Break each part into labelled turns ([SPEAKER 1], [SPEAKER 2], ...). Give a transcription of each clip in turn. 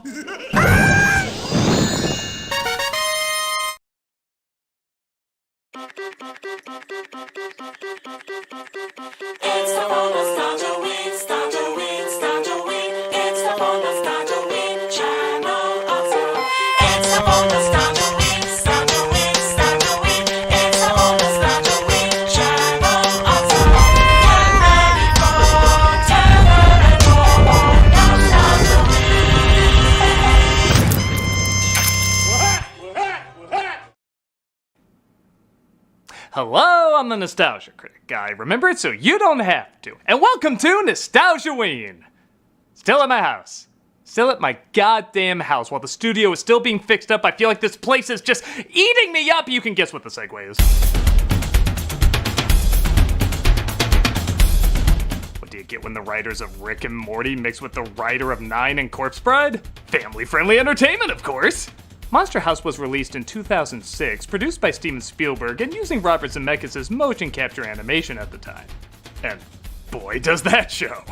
[SPEAKER 1] It's the whole Nostalgia-Ween, Nostalgia-Ween, Nostalgia-Ween. It's the whole Nostalgia-Ween channel also. It's the whole Nostalgia-Ween, Nostalgia-Ween, Nostalgia-Ween. It's the whole Nostalgia-Ween channel also. Get ready for 10 and more Nostalgia-Ween.
[SPEAKER 2] Hello, I'm the Nostalgia Critic guy. Remember it so you don't have to. And welcome to Nostalgia-Ween. Still at my house. Still at my goddamn house while the studio is still being fixed up. I feel like this place is just eating me up. You can guess what the segue is. What do you get when the writers of Rick and Morty mix with the writer of Nine and Corpse Bride? Family-friendly entertainment, of course. Monster House was released in 2006, produced by Steven Spielberg, and using Robert Zemeckis' motion capture animation at the time. And boy, does that show!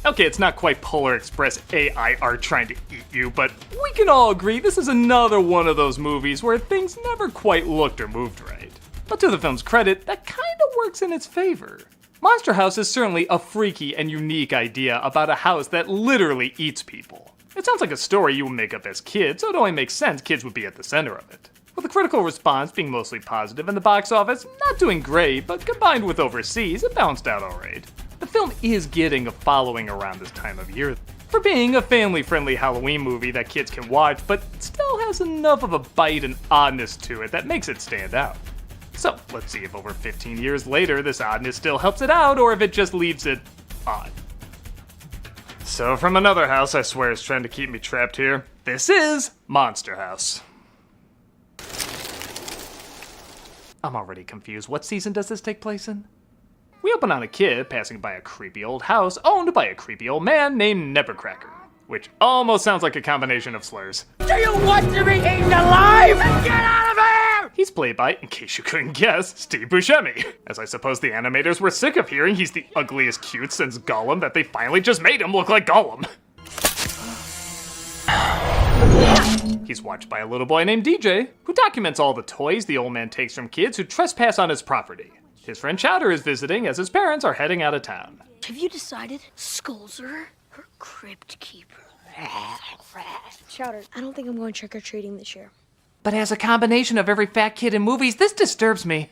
[SPEAKER 2] Okay, it's not quite Polar Express AI art trying to eat you, but we can all agree this is another one of those movies where things never quite looked or moved right. But to the film's credit, that kinda works in its favor. Monster House is certainly a freaky and unique idea about a house that literally eats people. It sounds like a story you would make up as kids, so it only makes sense kids would be at the center of it. With the critical response being mostly positive and the box office not doing great, but combined with overseas, it balanced out alright. The film is getting a following around this time of year for being a family-friendly Halloween movie that kids can watch, but still has enough of a bite and oddness to it that makes it stand out. So, let's see if over 15 years later this oddness still helps it out, or if it just leaves it odd. So from another house I swear is trying to keep me trapped here, this is Monster House. I'm already confused. What season does this take place in? We open on a kid passing by a creepy old house owned by a creepy old man named Nevercracker, which almost sounds like a combination of slurs.
[SPEAKER 3] Do you want to be eaten alive? Get out of here!
[SPEAKER 2] He's played by, in case you couldn't guess, Steve Buscemi. As I suppose the animators were sick of hearing he's the ugliest cute since Gollum that they finally just made him look like Gollum. He's watched by a little boy named DJ, who documents all the toys the old man takes from kids who trespass on his property. His friend Chowder is visiting as his parents are heading out of town.
[SPEAKER 4] Have you decided? Skulzer, her crypt keeper.
[SPEAKER 5] Chowder, I don't think I'm going trick-or-treating this year.
[SPEAKER 2] But as a combination of every fat kid in movies, this disturbs me.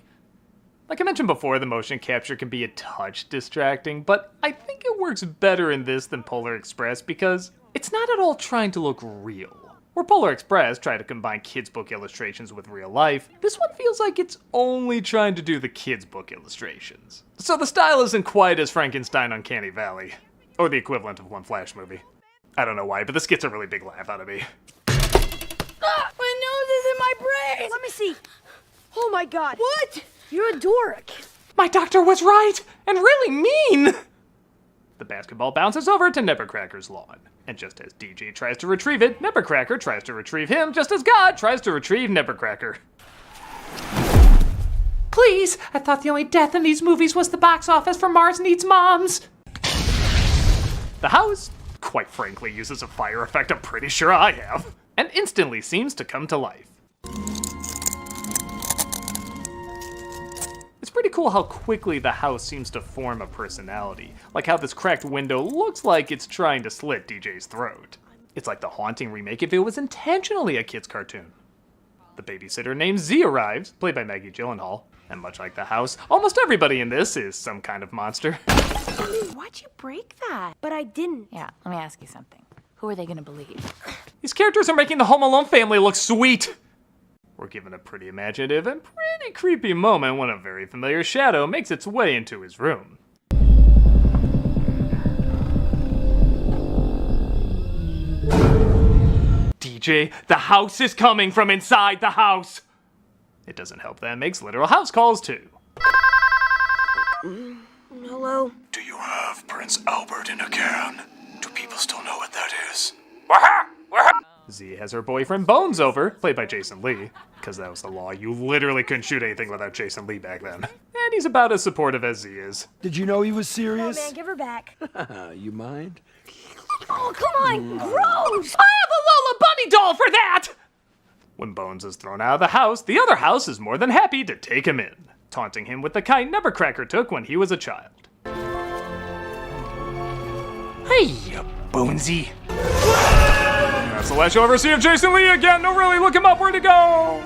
[SPEAKER 2] Like I mentioned before, the motion capture can be a touch distracting, but I think it works better in this than Polar Express because it's not at all trying to look real. Where Polar Express tried to combine kids' book illustrations with real life, this one feels like it's only trying to do the kids' book illustrations. So the style isn't quite as Frankenstein Uncanny Valley, or the equivalent of one Flash movie. I don't know why, but this gets a really big laugh out of me.
[SPEAKER 5] My nose is in my brain! Let me see. Oh my god. What? You're a dork.
[SPEAKER 2] My doctor was right, and really mean! The basketball bounces over to Nevercracker's lawn. And just as DJ tries to retrieve it, Nevercracker tries to retrieve him, just as God tries to retrieve Nevercracker. Please, I thought the only death in these movies was the box office for Mars Needs Moms. The house, quite frankly, uses a fire effect I'm pretty sure I have, and instantly seems to come to life. It's pretty cool how quickly the house seems to form a personality, like how this cracked window looks like it's trying to slit DJ's throat. It's like the Haunting remake if it was intentionally a kid's cartoon. The babysitter named Z arrives, played by Maggie Gyllenhaal, and much like the house, almost everybody in this is some kind of monster.
[SPEAKER 5] Why'd you break that? But I didn't.
[SPEAKER 4] Yeah, let me ask you something. Who are they gonna believe?
[SPEAKER 2] These characters are making the Home Alone family look sweet! We're given a pretty imaginative and pretty creepy moment when a very familiar shadow makes its way into his room. DJ, the house is coming from inside the house! It doesn't help that it makes literal house calls too.
[SPEAKER 5] Hello?
[SPEAKER 6] Do you have Prince Albert in a can? Do people still know what that is?
[SPEAKER 2] Z has her boyfriend Bones over, played by Jason Lee, because that was the law. You literally couldn't shoot anything without Jason Lee back then. And he's about as supportive as Z is.
[SPEAKER 7] Did you know he was
[SPEAKER 5] Oh
[SPEAKER 7] serious?
[SPEAKER 5] man, give her back.
[SPEAKER 7] You mind?
[SPEAKER 5] Oh, come on, gross!
[SPEAKER 2] I have a fall for that! When Bones is thrown out of the house, the other house is more than happy to take him in, taunting him with the kind Nevercracker took when he was a child. Hey, you Bonesy. That's the last you'll ever see of Jason Lee again. No, really, look him up. Where'd he go?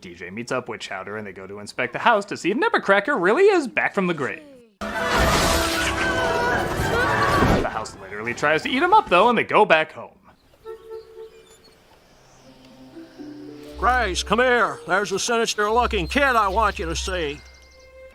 [SPEAKER 2] DJ meets up with Chowder and they go to inspect the house to see if Nevercracker really is back from the grave. The house literally tries to eat him up though, and they go back home.
[SPEAKER 7] Grace, come here. There's a sinister-looking kid I want you to see.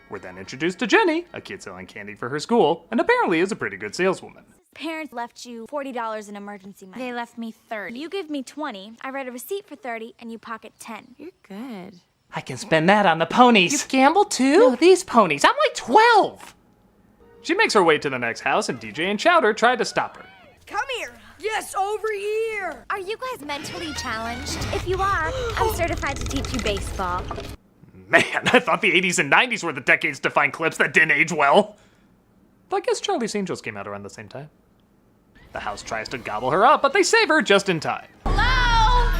[SPEAKER 2] We're then introduced to Jenny, a kid selling candy for her school, and apparently is a pretty good saleswoman.
[SPEAKER 8] Parents left you $40 in emergency money. They left me $30. You give me $20, I write a receipt for $30, and you pocket $10.
[SPEAKER 9] You're good.
[SPEAKER 2] I can spend that on the ponies. You gamble too? No, these ponies. I'm like 12. She makes her way to the next house, and DJ and Chowder try to stop her.
[SPEAKER 5] Come here. Yes, over here.
[SPEAKER 8] Are you guys mentally challenged? If you are, I'm certified to teach you baseball.
[SPEAKER 2] Man, I thought the 80s and 90s were the decades to find clips that didn't age well. But I guess Charlie's Angels came out around the same time. The house tries to gobble her up, but they save her just in time.
[SPEAKER 8] Hello?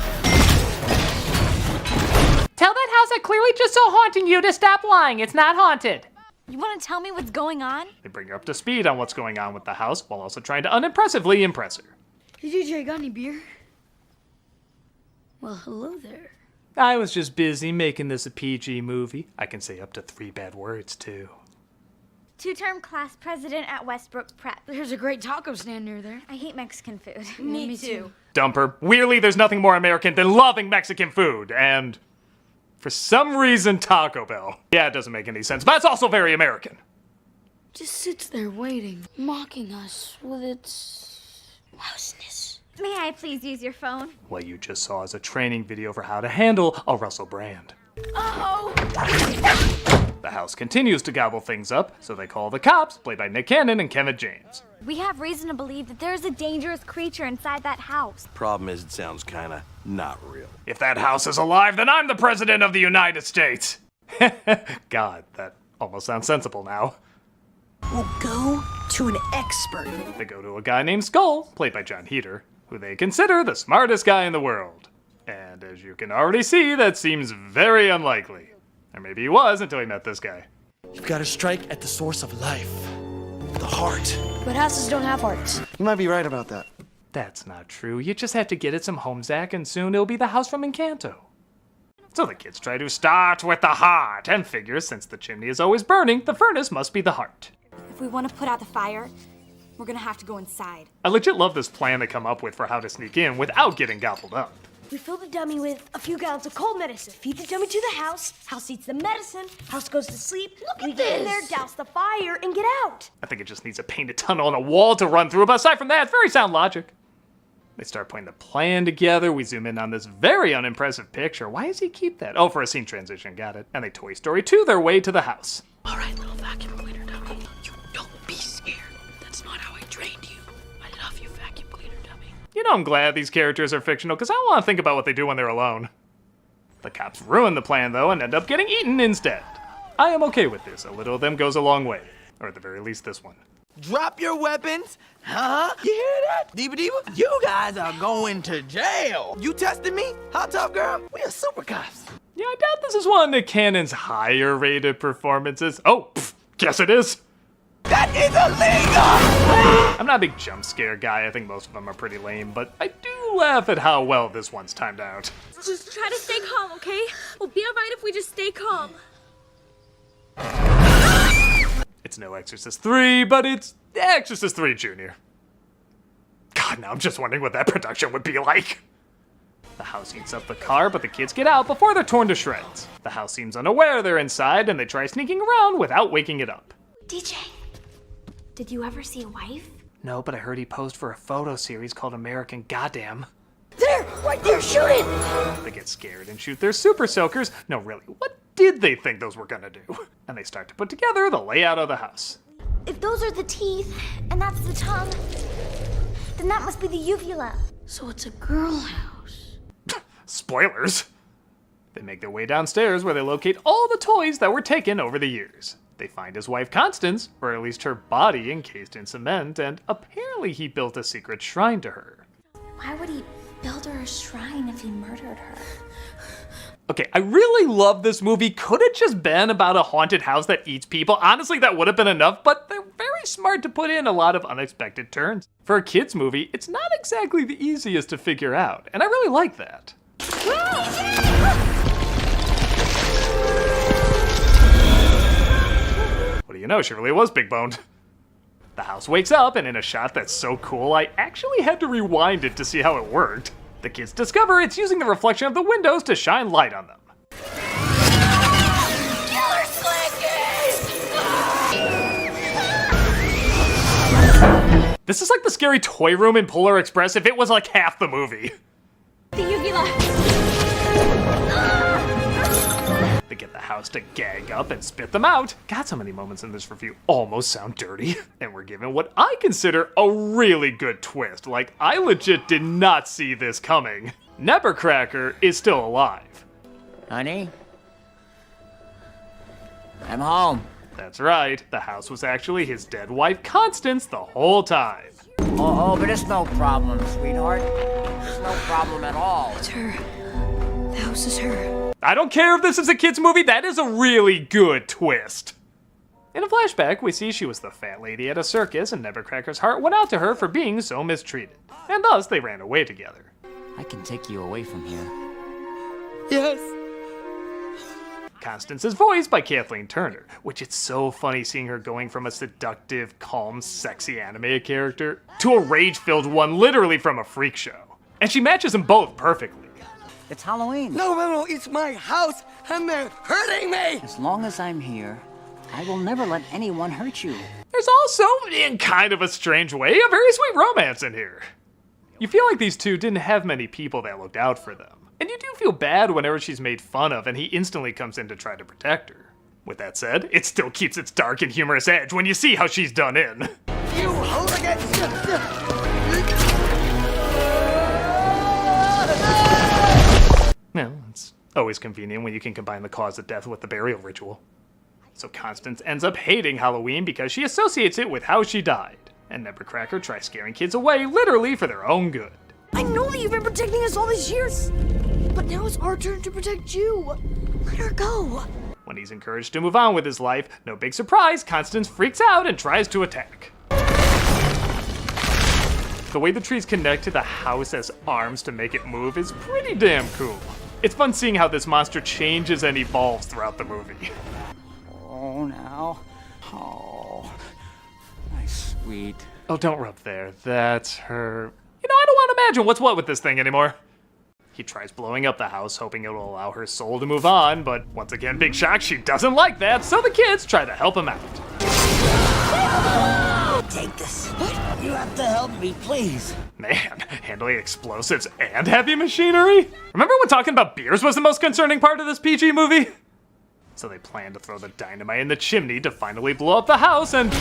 [SPEAKER 2] Tell that house that clearly just so haunting you to stop lying. It's not haunted.
[SPEAKER 8] You want to tell me what's going on?
[SPEAKER 2] They bring her up to speed on what's going on with the house, while also trying to unimpressively impress her.
[SPEAKER 5] Hey, DJ, got any beer? Well, hello there.
[SPEAKER 2] I was just busy making this a PG movie. I can say up to 3 bad words, too.
[SPEAKER 8] Two-term class president at Westbrook Prep.
[SPEAKER 5] There's a great taco stand near there.
[SPEAKER 8] I hate Mexican food.
[SPEAKER 5] Me too.
[SPEAKER 2] Dumper, weirdly, there's nothing more American than loving Mexican food, and for some reason, Taco Bell. Yeah, it doesn't make any sense, but it's also very American.
[SPEAKER 5] Just sits there waiting, mocking us with its mouseness.
[SPEAKER 8] May I please use your phone?
[SPEAKER 2] What you just saw is a training video for how to handle a Russell Brand.
[SPEAKER 8] Oh!
[SPEAKER 2] The house continues to gobble things up, so they call the cops, played by Nick Cannon and Kevin James.
[SPEAKER 8] We have reason to believe that there's a dangerous creature inside that house.
[SPEAKER 7] Problem is, it sounds kinda not real.
[SPEAKER 2] If that house is alive, then I'm the President of the United States. God, that almost sounds sensible now.
[SPEAKER 9] We'll go to an expert.
[SPEAKER 2] They go to a guy named Skull, played by John Heater, who they consider the smartest guy in the world. And as you can already see, that seems very unlikely. Or maybe he was until he met this guy.
[SPEAKER 10] You've got to strike at the source of life. The heart.
[SPEAKER 5] But houses don't have hearts.
[SPEAKER 10] You might be right about that.
[SPEAKER 2] That's not true. You just have to get it some home, Zach, and soon it'll be the house from Encanto. So the kids try to start with the heart, and figure since the chimney is always burning, the furnace must be the heart.
[SPEAKER 8] If we want to put out the fire, we're gonna have to go inside.
[SPEAKER 2] I legit love this plan they come up with for how to sneak in without getting gobbled up.
[SPEAKER 5] We fill the dummy with a few gallons of cold medicine. Feed the dummy to the house. House eats the medicine. House goes to sleep. We get in there, douse the fire, and get out.
[SPEAKER 2] I think it just needs a painted tunnel and a wall to run through, but aside from that, it's very sound logic. They start putting the plan together. We zoom in on this very unimpressive picture. Why does he keep that? Oh, for a scene transition, got it. And they Toy Story 2 their way to the house.
[SPEAKER 9] All right, little vacuum cleaner dummy. You don't be scared. That's not how I trained you. I love you, vacuum cleaner dummy.
[SPEAKER 2] You know, I'm glad these characters are fictional, because I don't want to think about what they do when they're alone. The cops ruin the plan, though, and end up getting eaten instead. I am okay with this. A little of them goes a long way. Or at the very least, this one.
[SPEAKER 10] Drop your weapons. Huh? You hear that? Diva Diva? You guys are going to jail. You tested me? How tough, girl? We are super cops.
[SPEAKER 2] Yeah, I doubt this is one of Nick Cannon's higher rated performances. Oh, guess it is.
[SPEAKER 10] That is illegal!
[SPEAKER 2] I'm not a big jump scare guy. I think most of them are pretty lame, but I do laugh at how well this one's timed out.
[SPEAKER 4] Just try to stay calm, okay? We'll be alright if we just stay calm.
[SPEAKER 2] It's no Exorcist 3, but it's Exorcist 3 Jr. God, now I'm just wondering what that production would be like. The house eats up the car, but the kids get out before they're torn to shreds. The house seems unaware they're inside, and they try sneaking around without waking it up.
[SPEAKER 8] DJ, did you ever see a wife?
[SPEAKER 2] No, but I heard he posed for a photo series called American Goddamn.
[SPEAKER 5] There! Right there! Shoot it!
[SPEAKER 2] They get scared and shoot their super soakers. No, really, what did they think those were gonna do? And they start to put together the layout of the house.
[SPEAKER 8] If those are the teeth, and that's the tongue, then that must be the uvula.
[SPEAKER 5] So it's a girl house.
[SPEAKER 2] Spoilers! They make their way downstairs where they locate all the toys that were taken over the years. They find his wife Constance, or at least her body encased in cement, and apparently he built a secret shrine to her.
[SPEAKER 8] Why would he build her a shrine if he murdered her.
[SPEAKER 2] Okay, I really love this movie. Could it just been about a haunted house that eats people? Honestly, that would have been enough, but they're very smart to put in a lot of unexpected turns. For a kid's movie, it's not exactly the easiest to figure out, and I really like that. What do you know, she really was big-boned. The house wakes up, and in a shot that's so cool, I actually had to rewind it to see how it worked. The kids discover it's using the reflection of the windows to shine light on them.
[SPEAKER 3] Killer
[SPEAKER 2] This is like the scary toy room in Polar Express if it was like half the movie.
[SPEAKER 8] The UV light.
[SPEAKER 2] They get the house to gag up and spit them out. God, so many moments in this review almost sound dirty. And we're given what I consider a really good twist. Like, I legit did not see this coming. Nevercracker is still alive.
[SPEAKER 3] Honey? I'm home.
[SPEAKER 2] That's right, the house was actually his dead wife Constance the whole time.
[SPEAKER 3] Oh, but it's no problem, sweetheart. It's no problem at all.
[SPEAKER 4] It's her. The house is her.
[SPEAKER 2] I don't care if this is a kid's movie, that is a really good twist. In a flashback, we see she was the fat lady at a circus and Nevercracker's heart went out to her for being so mistreated. And thus, they ran away together.
[SPEAKER 3] I can take you away from here.
[SPEAKER 10] Yes.
[SPEAKER 2] Constance is voiced by Kathleen Turner, which it's so funny seeing her going from a seductive, calm, sexy animated character to a rage-filled one literally from a freak show. And she matches them both perfectly.
[SPEAKER 3] It's Halloween.
[SPEAKER 10] No, it's my house, and they're hurting me!
[SPEAKER 3] As long as I'm here, I will never let anyone hurt you.
[SPEAKER 2] There's also, in kind of a strange way, a very sweet romance in here. You feel like these two didn't have many people that looked out for them. And you do feel bad whenever she's made fun of and he instantly comes in to try to protect her. With that said, it still keeps its dark and humorous edge when you see how she's done in.
[SPEAKER 10] You hooligans!
[SPEAKER 2] Well, it's always convenient when you can combine the cause of death with the burial ritual. So Constance ends up hating Halloween because she associates it with how she died. And Nevercracker tries scaring kids away literally for their own good.
[SPEAKER 5] I know that you've been protecting us all these years, but now it's our turn to protect you. Let her go.
[SPEAKER 2] When he's encouraged to move on with his life, no big surprise, Constance freaks out and tries to attack. The way the trees connect to the house as arms to make it move is pretty damn cool. It's fun seeing how this monster changes and evolves throughout the movie.
[SPEAKER 3] Oh, now. Oh, my sweet.
[SPEAKER 2] Oh, don't rub there. That's her. You know, I don't want to imagine what's what with this thing anymore. He tries blowing up the house, hoping it will allow her soul to move on, but once again, big shock, she doesn't like that, so the kids try to help him out.
[SPEAKER 3] Take this. You have to help me, please.
[SPEAKER 2] Man, handling explosives and heavy machinery? Remember when talking about beers was the most concerning part of this PG movie? So they plan to throw the dynamite in the chimney to finally blow up the house and...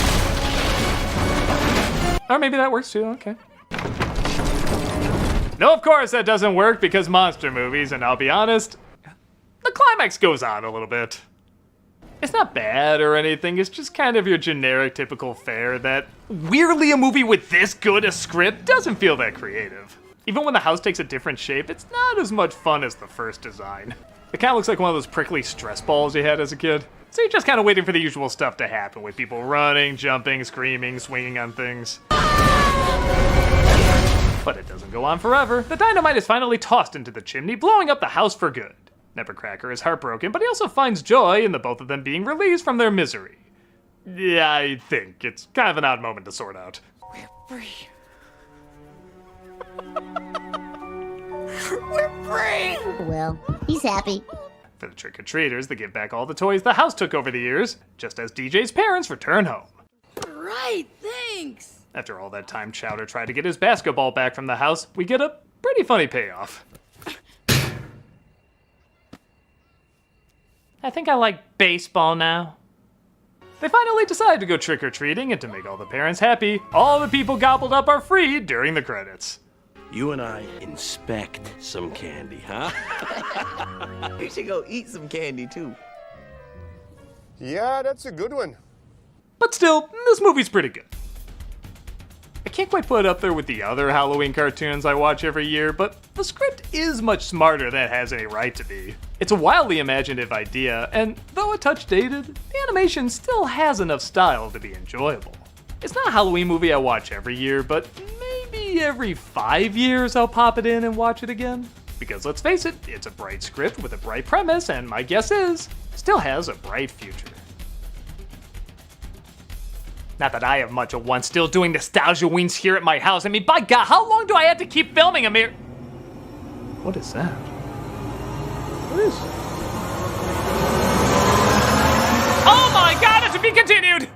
[SPEAKER 2] Or maybe that works too, okay. No, of course that doesn't work because monster movies, and I'll be honest, the climax goes on a little bit. It's not bad or anything, it's just kind of your generic typical fare that, weirdly, a movie with this good a script doesn't feel that creative. Even when the house takes a different shape, it's not as much fun as the first design. It kind of looks like one of those prickly stress balls you had as a kid. So you're just kind of waiting for the usual stuff to happen with people running, jumping, screaming, swinging on things. But it doesn't go on forever. The dynamite is finally tossed into the chimney, blowing up the house for good. Nevercracker is heartbroken, but he also finds joy in the both of them being released from their misery. Yeah, I think it's kind of an odd moment to sort out.
[SPEAKER 3] We're free.
[SPEAKER 10] We're free!
[SPEAKER 11] Well, he's happy.
[SPEAKER 2] For the trick-or-treaters, they give back all the toys the house took over the years, just as DJ's parents return home.
[SPEAKER 9] Right, thanks.
[SPEAKER 2] After all that time Chowder tried to get his basketball back from the house, we get a pretty funny payoff. I think I like baseball now. They finally decide to go trick-or-treating, and to make all the parents happy, all the people gobbled up are free during the credits.
[SPEAKER 7] You and I inspect some candy, huh?
[SPEAKER 10] We should go eat some candy, too.
[SPEAKER 12] Yeah, that's a good one.
[SPEAKER 2] But still, this movie's pretty good. I can't quite put it up there with the other Halloween cartoons I watch every year, but the script is much smarter than it has any right to be. It's a wildly imaginative idea, and though a touch dated, the animation still has enough style to be enjoyable. It's not a Halloween movie I watch every year, but maybe every 5 years I'll pop it in and watch it again. Because let's face it, it's a bright script with a bright premise, and my guess is, still has a bright future. Not that I have much of one still doing Nostalgia-Weens here at my house. I mean, by God, how long do I have to keep filming, Amir? What is that? What is... Oh my God, it's to be continued!